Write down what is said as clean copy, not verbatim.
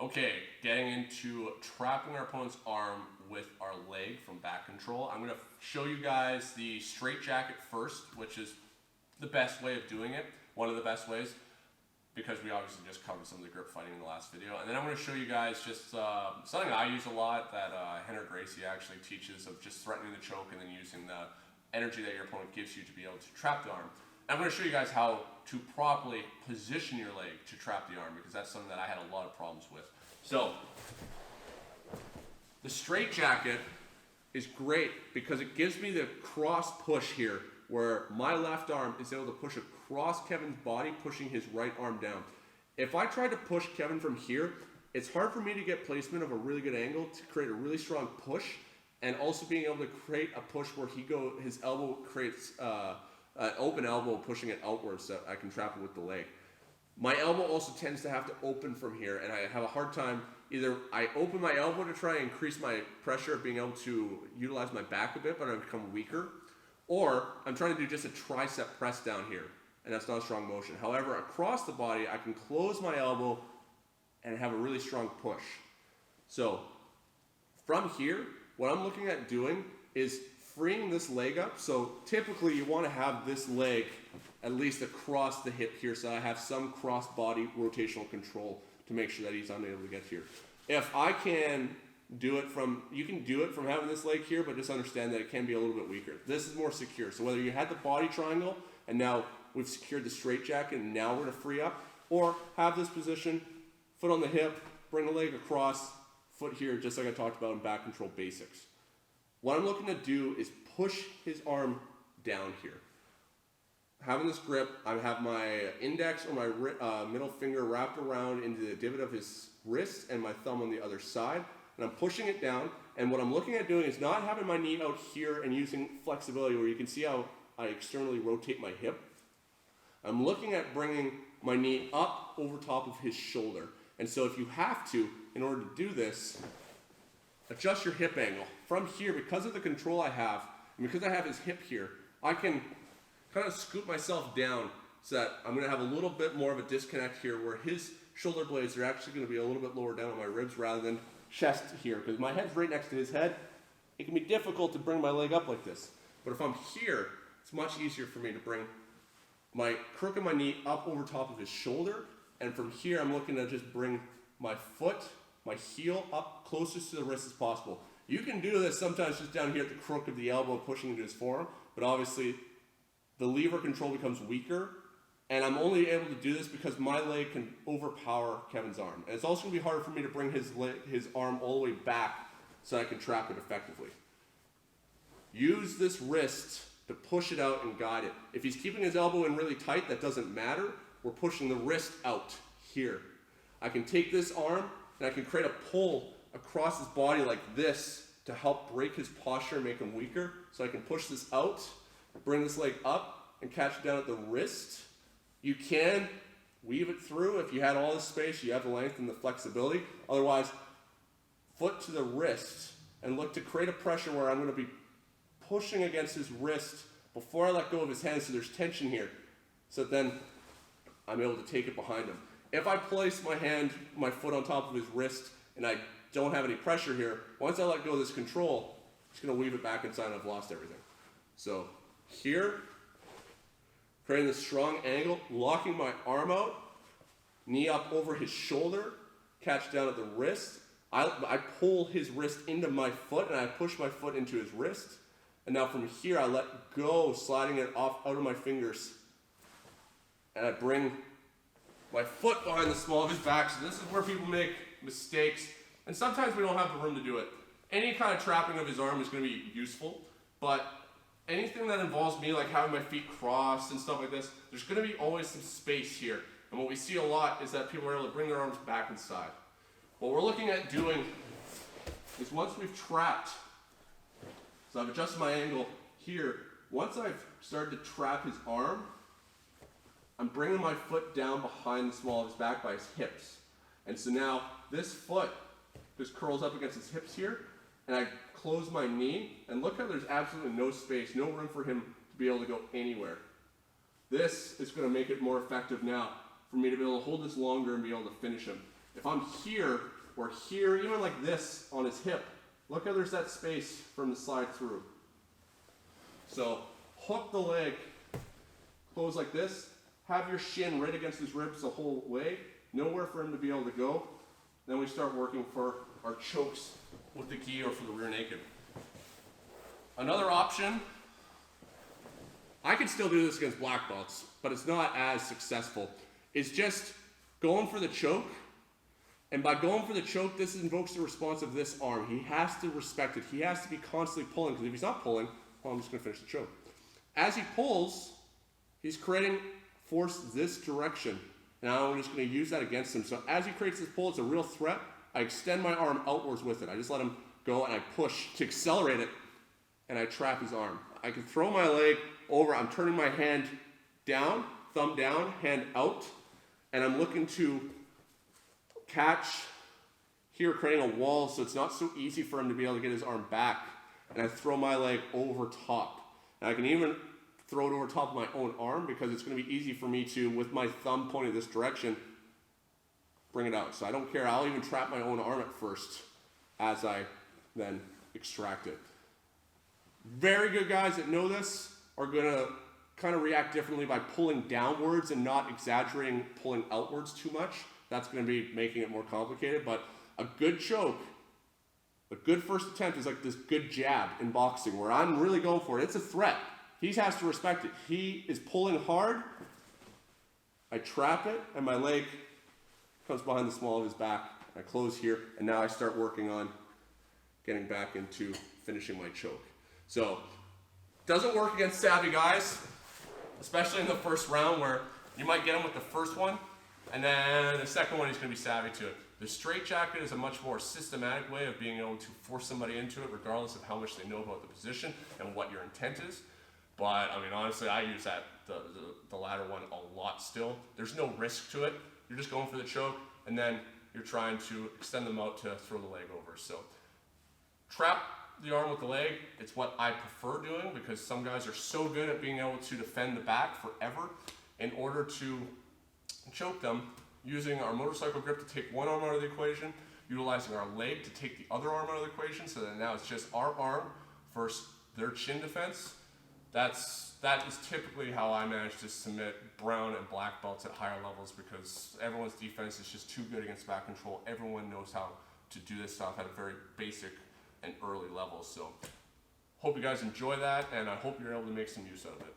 Okay, getting into trapping our opponent's arm with our leg from back control. I'm going to show you guys the straight jacket first, which is the best way of doing it, one of the best ways, because we obviously just covered some of the grip fighting in the last video. And then I'm going to show you guys just something I use a lot that Henry Gracie actually teaches, of just threatening the choke and then using the energy that your opponent gives you to be able to trap the arm. I'm going to show you guys how to properly position your leg to trap the arm, because that's something that I had a lot of problems with. So, the straight jacket is great because it gives me the cross push here, where my left arm is able to push across Kevin's body, pushing his right arm down. If I try to push Kevin from here, it's hard for me to get placement of a really good angle to create a really strong push, and also being able to create a push where his elbow creates an open elbow, pushing it outwards so I can trap it with the leg. My elbow also tends to have to open from here, and I have a hard time. Either I open my elbow to try and increase my pressure of being able to utilize my back a bit, but I become weaker, or I'm trying to do just a tricep press down here, and that's not a strong motion. However, across the body, I can close my elbow and have a really strong push. So from here, what I'm looking at doing is freeing this leg up. So typically you want to have this leg at least across the hip here, so I have some cross body rotational control to make sure that he's unable to get here. If I can do it from, you can do it from having this leg here, but just understand that it can be a little bit weaker. This is more secure. So whether you had the body triangle and now we've secured the straight jacket and now we're going to free up, or have this position, foot on the hip, bring the leg across, foot here, just like I talked about in back control basics. What I'm looking to do is push his arm down here. Having this grip, I have my index or my middle finger wrapped around into the divot of his wrist and my thumb on the other side, and I'm pushing it down. And what I'm looking at doing is not having my knee out here and using flexibility, where you can see how I externally rotate my hip. I'm looking at bringing my knee up over top of his shoulder. And so if you have to, in order to do this, adjust your hip angle. From here, because of the control I have, and because I have his hip here, I can kind of scoop myself down so that I'm going to have a little bit more of a disconnect here, where his shoulder blades are actually going to be a little bit lower down on my ribs rather than chest here, because my head's right next to his head. It can be difficult to bring my leg up like this. But if I'm here, it's much easier for me to bring my crook of my knee up over top of his shoulder, and from here I'm looking to just bring my foot, my heel up closest to the wrist as possible. You can do this sometimes just down here at the crook of the elbow, pushing into his forearm, but obviously the lever control becomes weaker, and I'm only able to do this because my leg can overpower Kevin's arm. And it's also going to be harder for me to bring his arm all the way back so I can trap it effectively. Use this wrist to push it out and guide it. If he's keeping his elbow in really tight, that doesn't matter. We're pushing the wrist out here. I can take this arm and I can create a pull across his body like this to help break his posture and make him weaker. So I can push this out, bring this leg up, and catch it down at the wrist. You can weave it through if you had all this space, you have the length and the flexibility. Otherwise, foot to the wrist and look to create a pressure where I'm going to be pushing against his wrist before I let go of his hand, so there's tension here. So then I'm able to take it behind him. If I place my foot on top of his wrist and I don't have any pressure here, once I let go of this control, it's going to weave it back inside and I've lost everything. So here, creating this strong angle, locking my arm out, knee up over his shoulder, catch down at the wrist. I pull his wrist into my foot and I push my foot into his wrist. And now from here, I let go, sliding it off out of my fingers. And I bring my foot behind the small of his back. So this is where people make mistakes. And sometimes we don't have the room to do it. Any kind of trapping of his arm is going to be useful. But anything that involves me, like having my feet crossed and stuff like this, there's going to be always some space here. And what we see a lot is that people are able to bring their arms back inside. What we're looking at doing is, once we've trapped, so I've adjusted my angle here, once I've started to trap his arm, I'm bringing my foot down behind the small of his back by his hips. And so now this foot just curls up against his hips here, and I close my knee, and look how there's absolutely no space, no room for him to be able to go anywhere. This is going to make it more effective now for me to be able to hold this longer and be able to finish him. if I'm here or here, even like this on his hip, look how there's that space from the slide through. So hook the leg, close like this, have your shin right against his ribs the whole way, nowhere for him to be able to go. Then we start working for our chokes with the gi or for the rear naked. Another option, I can still do this against black belts, but it's not as successful, is just going for the choke. And by going for the choke, this invokes the response of this arm. He has to respect it. He has to be constantly pulling, because if he's not pulling, well, I'm just going to finish the choke. As he pulls, he's creating force this direction. Now I'm just going to use that against him. So as he creates this pull, it's a real threat. I extend my arm outwards with it. I just let him go and I push to accelerate it, and I trap his arm. I can throw my leg over. I'm turning my hand down, thumb down, hand out, and I'm looking to catch here, creating a wall so it's not so easy for him to be able to get his arm back. And I throw my leg over top. And I can even throw it over top of my own arm, because it's going to be easy for me to, with my thumb pointed this direction, bring it out. So I don't care. I'll even trap my own arm at first as I then extract it. Very good guys that know this are going to kind of react differently by pulling downwards and not exaggerating pulling outwards too much. That's going to be making it more complicated, but a good choke, a good first attempt is like this good jab in boxing where I'm really going for it. It's a threat. He has to respect it. He is pulling hard. I trap it, and my leg comes behind the small of his back. I close here, and now I start working on getting back into finishing my choke. So, doesn't work against savvy guys, especially in the first round where you might get him with the first one, and then the second one he's going to be savvy to it. The straitjacket is a much more systematic way of being able to force somebody into it, regardless of how much they know about the position and what your intent is. But I mean, honestly, I use that the latter one a lot still. There's no risk to it. You're just going for the choke, and then you're trying to extend them out to throw the leg over. So trap the arm with the leg. It's what I prefer doing, because some guys are so good at being able to defend the back forever. In order to choke them, using our motorcycle grip to take one arm out of the equation, utilizing our leg to take the other arm out of the equation, so that now it's just our arm versus their chin defense. That is typically how I manage to submit brown and black belts at higher levels, because everyone's defense is just too good against back control. Everyone knows how to do this stuff at a very basic and early level. So hope you guys enjoy that, and I hope you're able to make some use out of it.